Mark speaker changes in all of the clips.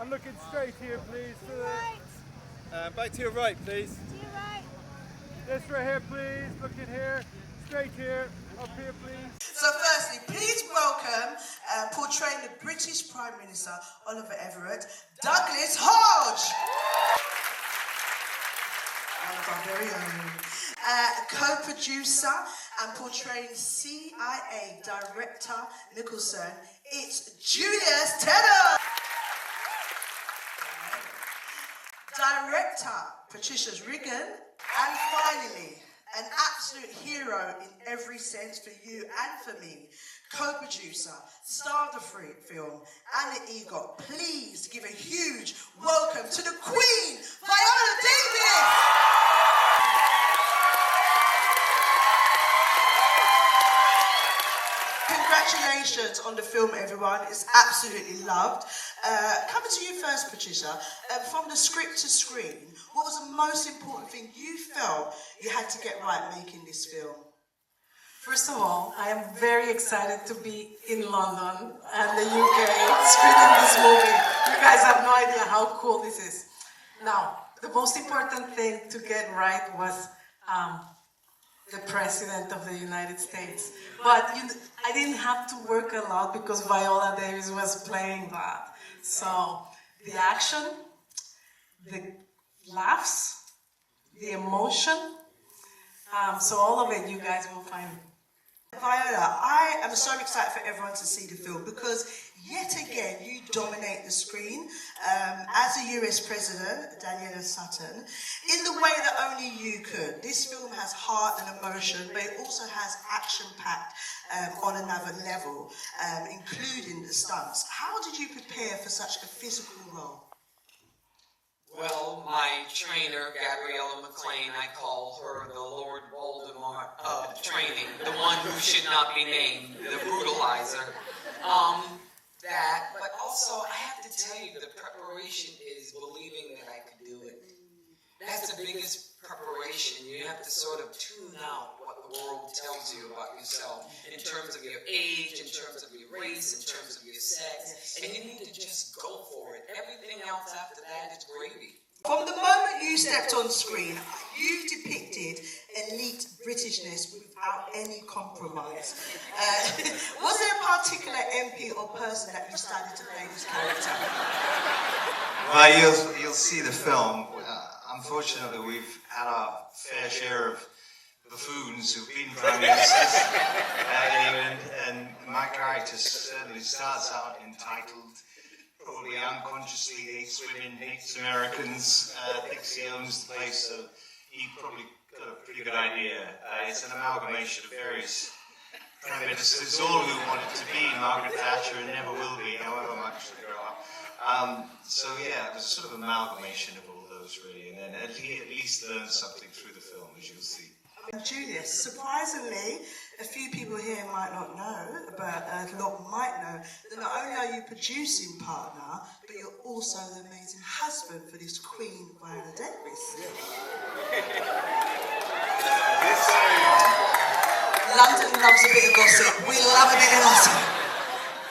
Speaker 1: I'm looking straight here, please. To the
Speaker 2: right.
Speaker 1: Back to your right, please.
Speaker 2: To your right.
Speaker 1: This right here, please. Looking here. Straight here. Up here, please.
Speaker 3: So firstly, please welcome, portraying the British Prime Minister, Oliver Everett, Douglas Hodge. One of our very own. Co-producer and portraying CIA Director Nicholson, it's Julius Tedder. Director Patricia Regan, and finally, an absolute hero in every sense for you and for me, co-producer, star of the film, and the EGOT. Please give a huge welcome to the Queen, Viola Davis! Congratulations on the film, everyone. It's absolutely loved. Coming to you first, Patricia. From the script to screen, what was the most important thing you felt you had to get right making this film?
Speaker 4: First of all, I am very excited to be in London and the UK screening this movie. You guys have no idea how cool this is. Now, the most important thing to get right was the President of the United States. But I didn't have to work a lot because Viola Davis was playing that. So the action, the laughs, the emotion, so all of it you guys will find.
Speaker 3: Viola, I am so excited for everyone to see the film because yet again you dominate the screen as a US President, Danielle Sutton, in the way that only you could. This film has heart and emotion, but it also has action-packed on another level, including the stunts. How did you prepare for such a physical role?
Speaker 5: Well, my trainer, Gabriella McLean, I call her the Lord Voldemort of training, the one who should not be named, the brutalizer. But also, I have to tell you, the preparation is believing that I could do it. That's the biggest preparation. You have to sort of tune out what the world tells you about yourself in terms of your age, in terms of your race, in terms of your sex, and you need to just go for it. Everything else after that is gravy.
Speaker 3: From the moment you stepped on screen, you depicted elite Britishness without any compromise. Was there a particular MP or person that you started to play this character?
Speaker 6: Well, you'll see the film. Unfortunately, we've had our fair share of buffoons who've been prime ministers in England, and my character certainly starts out entitled, probably unconsciously hates women, hates Americans, thinks he owns the place, so he probably got a pretty good idea. It's an amalgamation of various prime ministers, all who wanted to be Margaret Thatcher and never will be, however much they grow up. So yeah, it was sort of an amalgamation of all those really, and then at least learn something through the film, as you'll see.
Speaker 3: Julius, surprisingly, a few people here might not know, but a lot might know, that not only are you producing partner, but you're also the amazing husband for this Queen, Viola Davis. London loves a bit of gossip. We love a bit of gossip.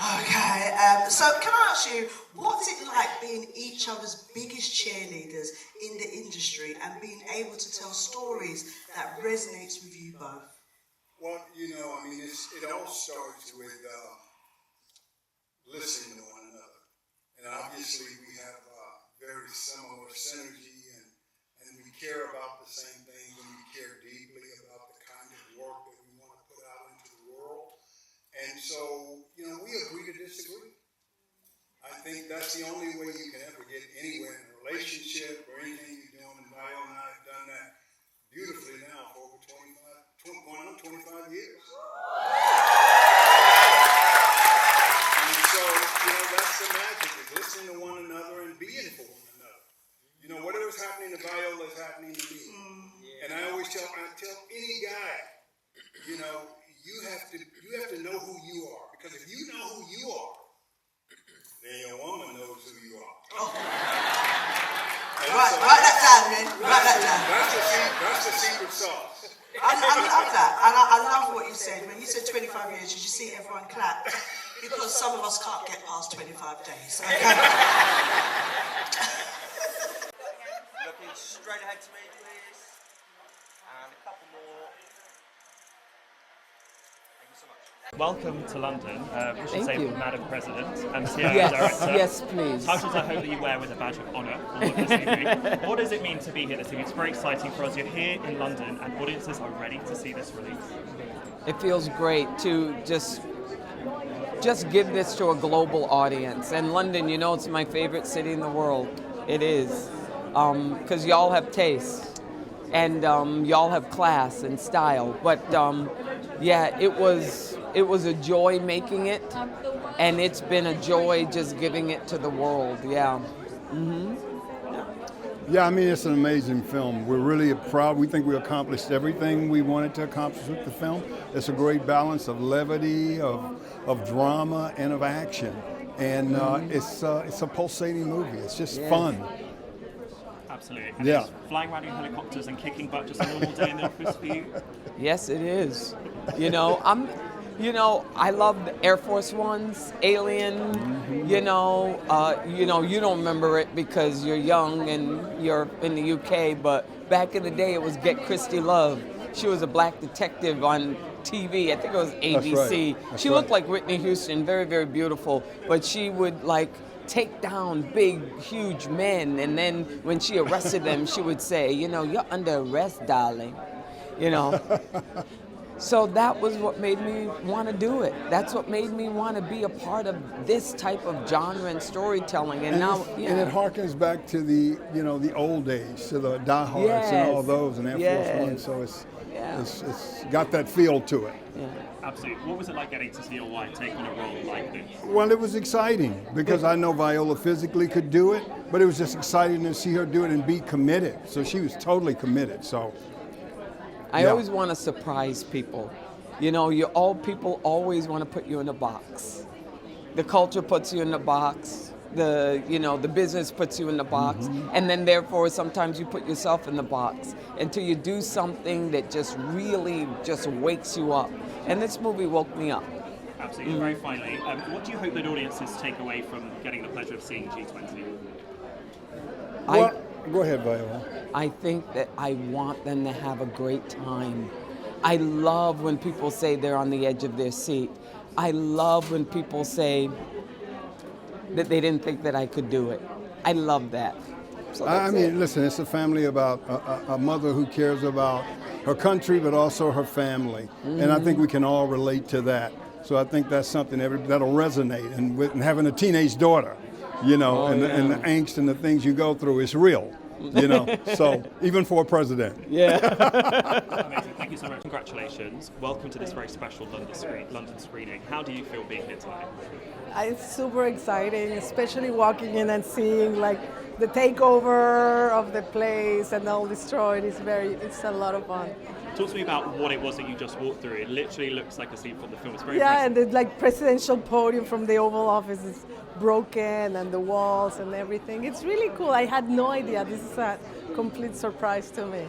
Speaker 3: Okay, so can I ask you, what's it like being each other's biggest cheerleaders in the industry and being able to tell stories that resonates with you both?
Speaker 7: Well, you know, I mean, it all starts with listening to one another. And obviously we have very similar synergy and we care about the same things and we care deeply about the kind of work that we want to put out into the world. And so, you know, we agree to disagree. I think that's the only way you can ever get anywhere in a relationship or anything you're doing. And Viola and I have done that beautifully now for over 25 years. And so, you know, that's the magic, is listening to one another and being for one another. You know, whatever's happening to Viola is happening to me. And I always tell any guy, you know, you have to know who you are. Because if you know who you are, then your woman knows who you are.
Speaker 3: Oh. Write that down, man. Write that down.
Speaker 7: That's the secret sauce.
Speaker 3: I love that. And I love what you said. When you said 25 years, did you see everyone clap? because some of us can't get past 25 days.
Speaker 2: Looking straight ahead to me, please. And a couple more. Thank you so much.
Speaker 8: Welcome to London. We should
Speaker 9: Thank
Speaker 8: say
Speaker 9: you.
Speaker 8: Madam President and CEO
Speaker 9: Yes,
Speaker 8: Director.
Speaker 9: yes, please.
Speaker 8: Titles I hope that you wear with a badge of honour on this evening. What does it mean to be here this evening? It's very exciting for us. You're here in London and audiences are ready to see this release.
Speaker 9: It feels great to just give this to a global audience. And London, you know, it's my favorite city in the world. It is. Because y'all have taste and y'all have class and style. But yeah, it was a joy making it, and it's been a joy just giving it to the world. Yeah. Mm-hmm.
Speaker 7: Yeah, I mean, it's an amazing film. We're really proud. We think we accomplished everything we wanted to accomplish with the film. It's a great balance of levity, of drama, and of action. And it's a pulsating movie. It's just fun.
Speaker 8: Absolutely. And
Speaker 7: Yeah.
Speaker 8: it's flying around in helicopters and kicking butt just a normal day in the office for you?
Speaker 9: Yes, it is. You know, I love the Air Force Ones, Alien.
Speaker 7: Mm-hmm.
Speaker 9: You know, you don't remember it because you're young and you're in the UK. But back in the day, it was Get Christy Love. She was a black detective on TV. I think it was ABC.
Speaker 7: That's
Speaker 9: She
Speaker 7: right.
Speaker 9: looked like Whitney Houston, very, very beautiful. But she would like take down big, huge men, and then when she arrested them, she would say, you know, you're under arrest, darling. You know. So that was what made me want to do it. That's what made me want to be a part of this type of genre and storytelling. And now,
Speaker 7: and it harkens back to the old days, to the diehards
Speaker 9: Yes.
Speaker 7: and all those, and Air
Speaker 9: Yes.
Speaker 7: Force One. So
Speaker 9: Yeah.
Speaker 7: it's got that feel to it.
Speaker 9: Yeah.
Speaker 8: Absolutely. What was it like getting to see your wife take on a role like this?
Speaker 7: Well, it was exciting because I know Viola physically could do it, but it was just exciting to see her do it and be committed. So she was totally committed. So
Speaker 9: I
Speaker 7: Yeah.
Speaker 9: always want to surprise people. You know, people always want to put you in a box. The culture puts you in the box. The business puts you in the box. And then therefore sometimes you put yourself in the box until you do something that just really just wakes you up. And this movie woke me up.
Speaker 8: Absolutely. Very finally, what do you hope that audiences take away from getting the pleasure of seeing G20?
Speaker 7: well, go ahead, Viola.
Speaker 9: I think that I want them to have a great time. I love when people say they're on the edge of their seat. I love when people say that they didn't think that I could do it. I love that. So
Speaker 7: I
Speaker 9: that's
Speaker 7: mean,
Speaker 9: it.
Speaker 7: listen, it's a family about a mother who cares about her country, but also her family. And I think we can all relate to that. So I think that's something that'll resonate. And with having a teenage daughter, you know, and the angst and the things you go through is real, you know. So even for a president.
Speaker 9: Yeah.
Speaker 8: Amazing. Thank you so much. Congratulations. Welcome to this very special London screening. How do you feel being here tonight?
Speaker 10: It's super exciting, especially walking in and seeing like the takeover of the place and all destroyed. It's a lot of fun.
Speaker 8: Talk to me about what it was that you just walked through. It literally looks like a scene from the film. It's very
Speaker 10: Yeah,
Speaker 8: impressive.
Speaker 10: and the like presidential podium from the Oval Office is broken, and the walls and everything. It's really cool. I had no idea. This is a complete surprise to me.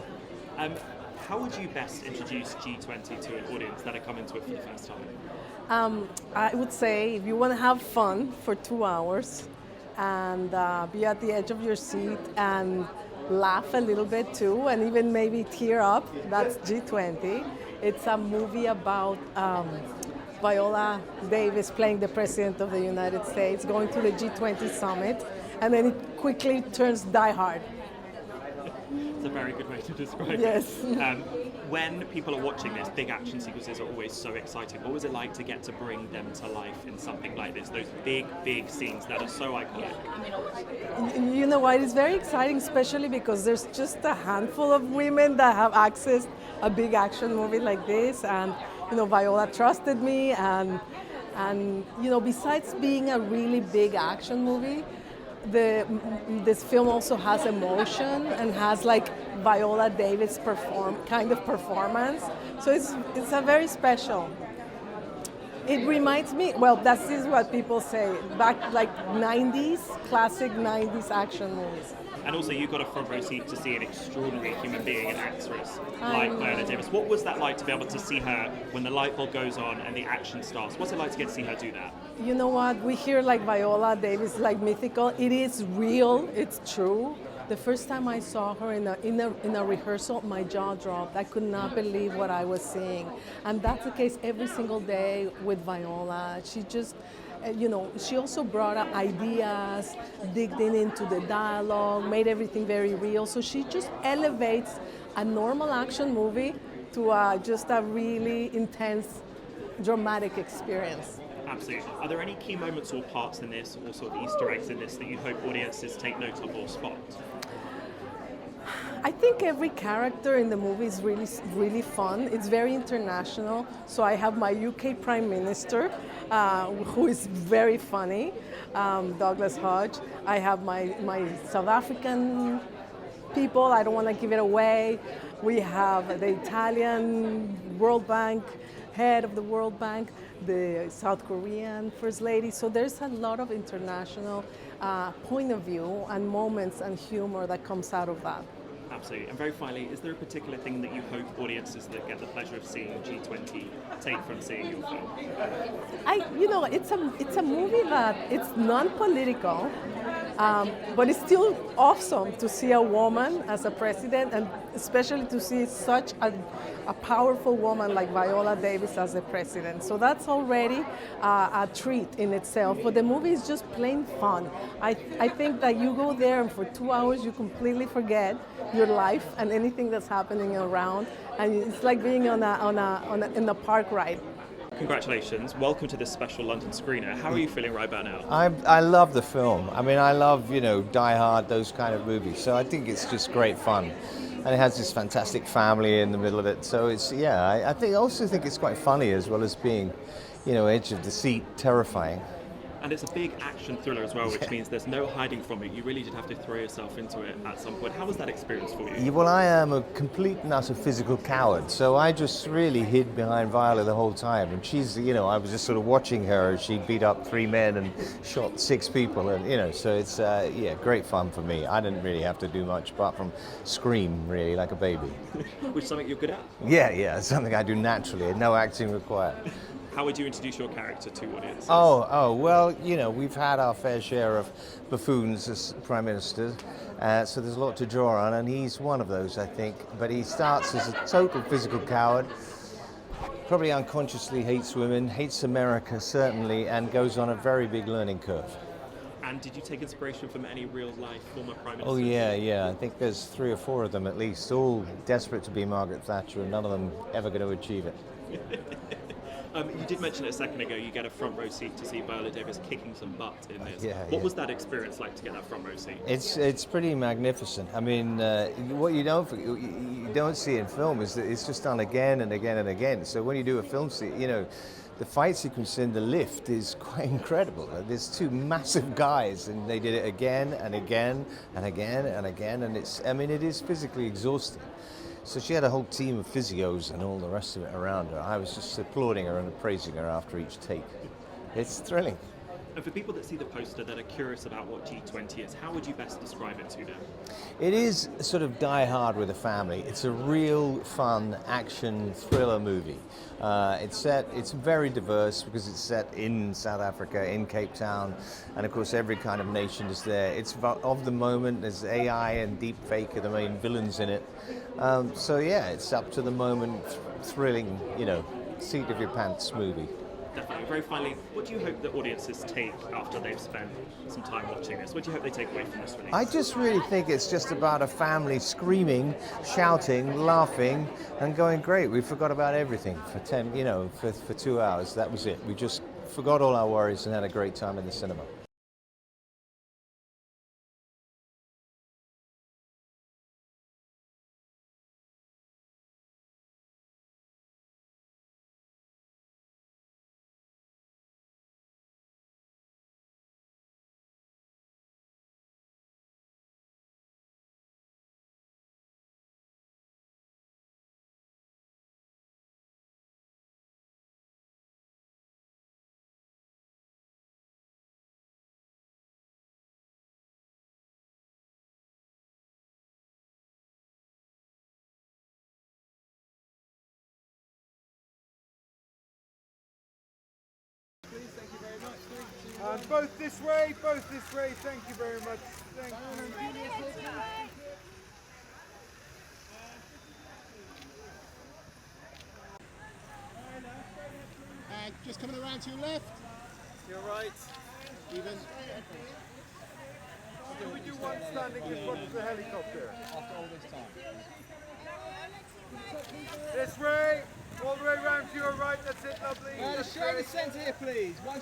Speaker 8: How would you best introduce G20 to an audience that are coming to it for the first time?
Speaker 10: I would say if you want to have fun for 2 hours and be at the edge of your seat and laugh a little bit too, and even maybe tear up, that's G20. It's a movie about Viola Davis playing the President of the United States, going to the G20 summit, and then it quickly turns Die Hard.
Speaker 8: It's a very good way to describe
Speaker 10: Yes.
Speaker 8: it. When people are watching this, big action sequences are always so exciting. What was it like to get to bring them to life in something like this? Those big, big scenes that are so iconic.
Speaker 10: You know what? It's very exciting, especially because there's just a handful of women that have accessed a big action movie like this, and Viola trusted me, and besides being a really big action movie, this film also has emotion and has like Viola Davis kind of performance. So it's a very special. It reminds me, well, that is what people say, back like 90s, classic 90s action movies.
Speaker 8: And also, you got a front row seat to see an extraordinary human being, an actress like Viola Davis. What was that like to be able to see her when the light bulb goes on and the action starts? What's it like to get to see her do that?
Speaker 10: You know what? We hear like Viola Davis, like mythical. It is real. It's true. The first time I saw her in a rehearsal, my jaw dropped. I could not believe what I was seeing, and that's the case every single day with Viola. She just, she also brought up ideas, digged into the dialogue, made everything very real. So she just elevates a normal action movie to just a really intense, dramatic experience.
Speaker 8: Absolutely. Are there any key moments or parts in this, or sort of Easter eggs in this, that you hope audiences take note of or spot?
Speaker 10: I think every character in the movie is really fun. It's very international. So I have my UK Prime Minister, who is very funny, Douglas Hodge. I have my South African people. I don't want to give it away. We have the Italian World Bank, head of the World Bank, the South Korean First Lady. So there's a lot of international point of view and moments and humor that comes out of that.
Speaker 8: Absolutely. And very finally, is there a particular thing that you hope audiences that get the pleasure of seeing G20 take from seeing your film?
Speaker 10: It's a movie that it's non-political, but it's still awesome to see a woman as a president, and especially to see such a powerful woman like Viola Davis as the president. So that's already a treat in itself. But the movie is just plain fun. I think that you go there and for 2 hours you completely forget your life and anything that's happening around, and it's like being in a park ride.
Speaker 8: Congratulations. Welcome to this special London screener. How are you feeling right about now?
Speaker 11: I love the film. I mean, I love, Die Hard, those kind of movies. So I think it's just great fun. And it has this fantastic family in the middle of it. So it's, I also think it's quite funny as well as being, edge of the seat, terrifying.
Speaker 8: And it's a big action thriller as well, which means there's no hiding from it. You really did have to throw yourself into it at some point. How was that experience for you?
Speaker 11: Well, I am a complete and utter physical coward, so I just really hid behind Viola the whole time. And she's, I was just sort of watching her as she beat up 3 men and shot 6 people, and so it's great fun for me. I didn't really have to do much apart from scream, really, like a baby.
Speaker 8: Which is something you're good at?
Speaker 11: Yeah, something I do naturally, no acting required.
Speaker 8: How would you introduce your character to audiences?
Speaker 11: Well, we've had our fair share of buffoons as Prime Minister, so there's a lot to draw on, and he's one of those, I think. But he starts as a total physical coward, probably unconsciously hates women, hates America, certainly, and goes on a very big learning curve.
Speaker 8: And did you take inspiration from any real-life former Prime Ministers?
Speaker 11: Oh, yeah. I think there's 3 or 4 of them at least, all desperate to be Margaret Thatcher, and none of them ever going to achieve it.
Speaker 8: You did mention it a second ago, you get a front row seat to see Viola Davis kicking some butt in this. What was that experience like to get that front row seat?
Speaker 11: It's pretty magnificent. I mean, what you don't see in film is that it's just done again and again and again. So when you do a film scene, the fight sequence in the lift is quite incredible. There's 2 massive guys, and they did it again and again and again and again, and it is physically exhausting. So she had a whole team of physios and all the rest of it around her. I was just applauding her and praising her after each take. It's thrilling.
Speaker 8: And for people that see the poster that are curious about what G20 is, how would you best describe it to them?
Speaker 11: It is sort of Die Hard with a family. It's a real fun action thriller movie. It's very diverse because it's set in South Africa, in Cape Town, and of course every kind of nation is there. It's of the moment. There's AI and Deepfake are the main villains in it. It's up to the moment, thrilling, seat of your pants movie.
Speaker 8: Definitely. Very finally, what do you hope the audiences take after they've spent some time watching this? What do you hope they take away from this release?
Speaker 11: I just really think it's just about a family screaming, shouting, laughing, and going, great, we forgot about everything for 2 hours. That was it. We just forgot all our worries and had a great time in the cinema.
Speaker 1: And both this way, thank you very much. Thank you.
Speaker 12: Just coming around to your left.
Speaker 1: You're right.
Speaker 12: Even.
Speaker 1: Who would you want standing in front of the helicopter?
Speaker 12: After all this time.
Speaker 1: This way, all the way round to your right, that's it, lovely.
Speaker 12: Share the centre here, please. One